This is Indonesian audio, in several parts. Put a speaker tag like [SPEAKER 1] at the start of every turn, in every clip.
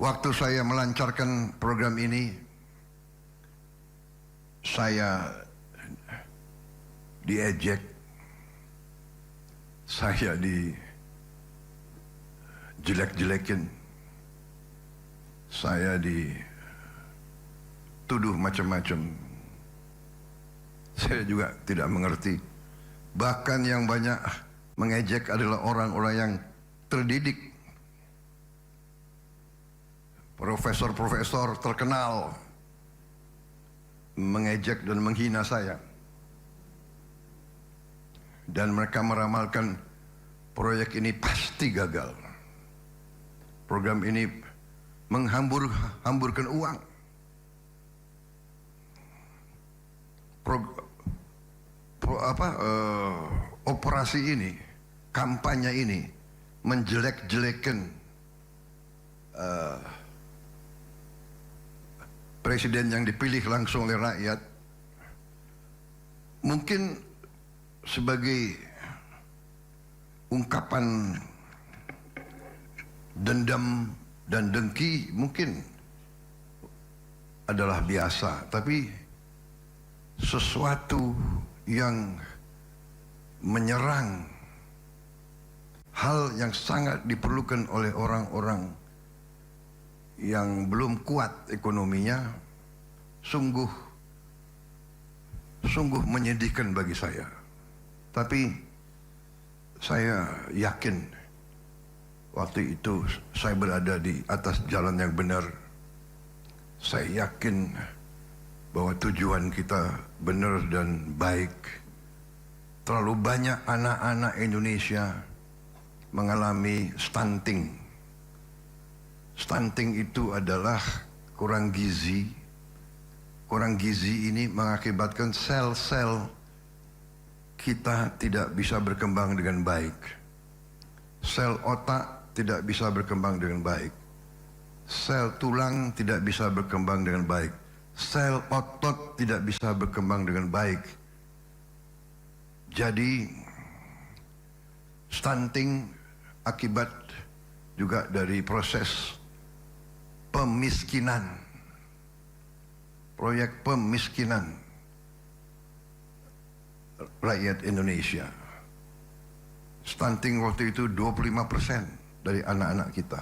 [SPEAKER 1] Waktu saya melancarkan program ini, saya diejek, saya dijelek-jelekin, saya dituduh macam-macam. Saya juga tidak mengerti. Bahkan yang banyak mengejek adalah orang-orang yang terdidik, profesor-profesor terkenal, mengejek dan menghina saya. Dan mereka meramalkan proyek ini pasti gagal. Program ini menghamburkan uang. Operasi ini, kampanye ini menjelek-jelekan presiden yang dipilih langsung oleh rakyat, mungkin sebagai ungkapan dendam dan dengki, mungkin adalah biasa, tapi sesuatu yang menyerang hal yang sangat diperlukan oleh orang-orang yang belum kuat ekonominya, sungguh menyedihkan bagi saya. Tapi saya yakin waktu itu saya berada di atas jalan yang benar. Saya yakin bahwa tujuan kita benar dan baik. Terlalu banyak anak-anak Indonesia mengalami stunting. Stunting itu adalah kurang gizi. Kurang gizi ini mengakibatkan sel-sel kita tidak bisa berkembang dengan baik. Sel otak tidak bisa berkembang dengan baik. Sel tulang tidak bisa berkembang dengan baik. Sel otot tidak bisa berkembang dengan baik. Jadi stunting akibat juga dari proses pemiskinan, proyek pemiskinan rakyat Indonesia. Stunting waktu itu 25% dari anak-anak kita.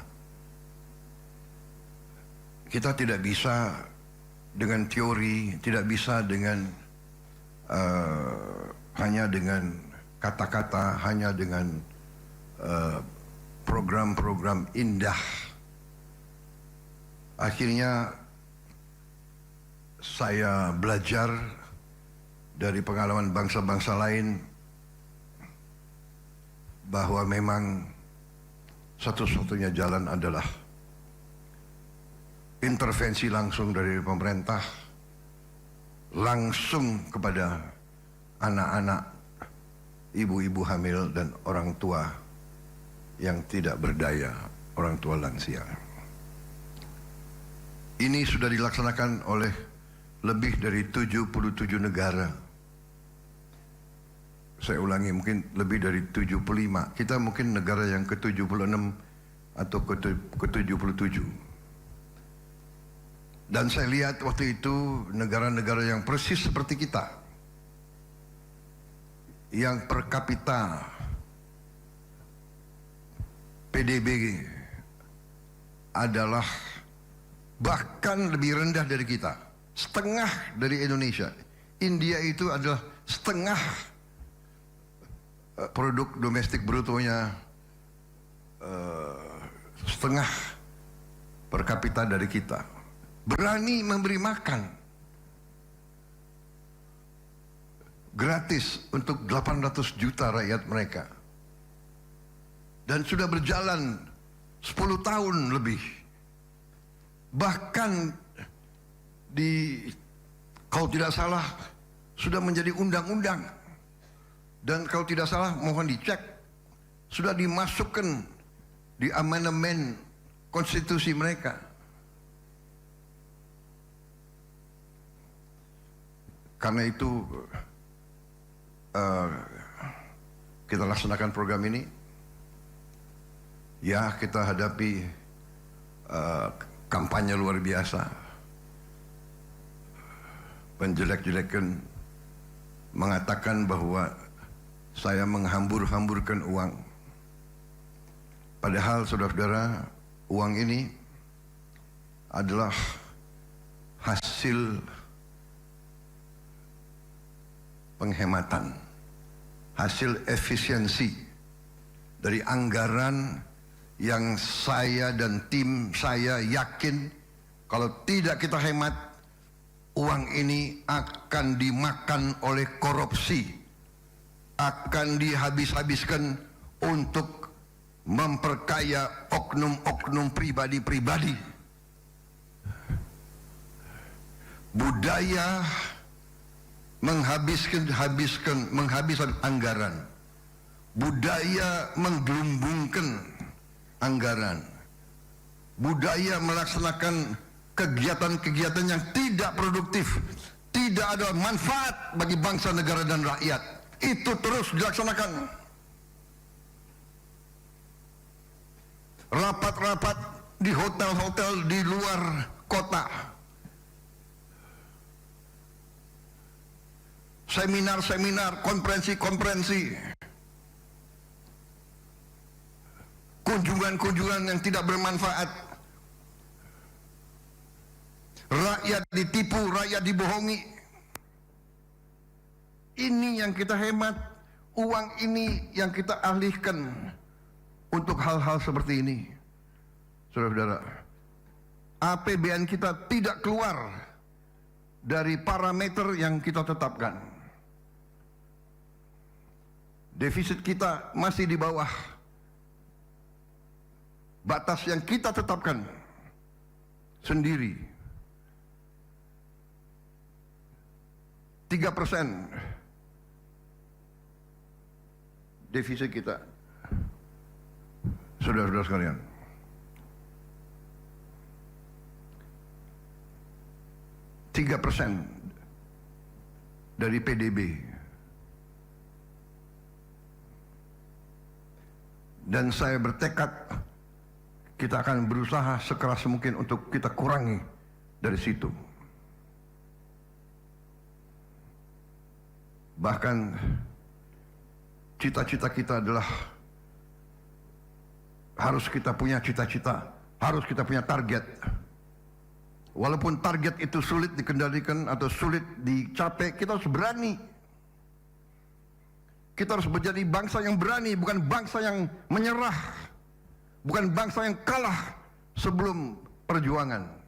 [SPEAKER 1] Kita tidak bisa dengan teori, tidak bisa dengan hanya dengan kata-kata, hanya dengan program-program indah. Akhirnya saya belajar dari pengalaman bangsa-bangsa lain bahwa memang satu-satunya jalan adalah intervensi langsung dari pemerintah, langsung kepada anak-anak, ibu-ibu hamil dan orang tua yang tidak berdaya, orang tua lansia. Ini sudah dilaksanakan oleh lebih dari 77 negara. Saya ulangi, mungkin lebih dari 75. Kita mungkin negara yang ke-76 atau ke-77. Dan saya lihat waktu itu negara-negara yang persis seperti kita, yang per kapita PDB adalah bahkan lebih rendah dari kita, setengah dari Indonesia. India itu adalah setengah produk domestik brutonya, setengah per kapita dari kita. Berani memberi makan gratis untuk 800 juta rakyat mereka. Dan sudah berjalan 10 tahun lebih. Bahkan kalau tidak salah sudah menjadi undang-undang. Dan kalau tidak salah, mohon dicek, sudah dimasukkan di amandemen konstitusi mereka. Karena itu kita laksanakan program ini. Ya, kita hadapi kampanye luar biasa, penjelek-jelekan, mengatakan bahwa saya menghambur-hamburkan uang. Padahal saudara-saudara, uang ini adalah hasil penghematan, hasil efisiensi dari anggaran yang saya dan tim saya yakin kalau tidak kita hemat, uang ini akan dimakan oleh korupsi, akan dihabis-habiskan untuk memperkaya oknum-oknum pribadi-pribadi. Budaya menghabiskan anggaran, budaya menggelumbungkan anggaran, budaya melaksanakan kegiatan-kegiatan yang tidak produktif, tidak ada manfaat bagi bangsa, negara, dan rakyat, itu terus dilaksanakan. Rapat-rapat di hotel-hotel di luar kota, seminar-seminar, konferensi-konferensi, kunjungan-kunjungan yang tidak bermanfaat. Rakyat ditipu, rakyat dibohongi. Ini yang kita hemat, uang ini yang kita alihkan untuk hal-hal seperti ini. Saudara-saudara, APBN kita tidak keluar dari parameter yang kita tetapkan. Defisit kita masih di bawah batas yang kita tetapkan sendiri. 3% defisit kita, saudara-saudara sekalian. % dari PDB. Dan saya bertekad kita akan berusaha sekeras mungkin untuk kita kurangi dari situ. Bahkan cita-cita kita adalah harus kita punya cita-cita, harus kita punya target. Walaupun target itu sulit dikendalikan atau sulit dicapai, kita harus berani. Kita harus menjadi bangsa yang berani, bukan bangsa yang menyerah, bukan bangsa yang kalah sebelum perjuangan.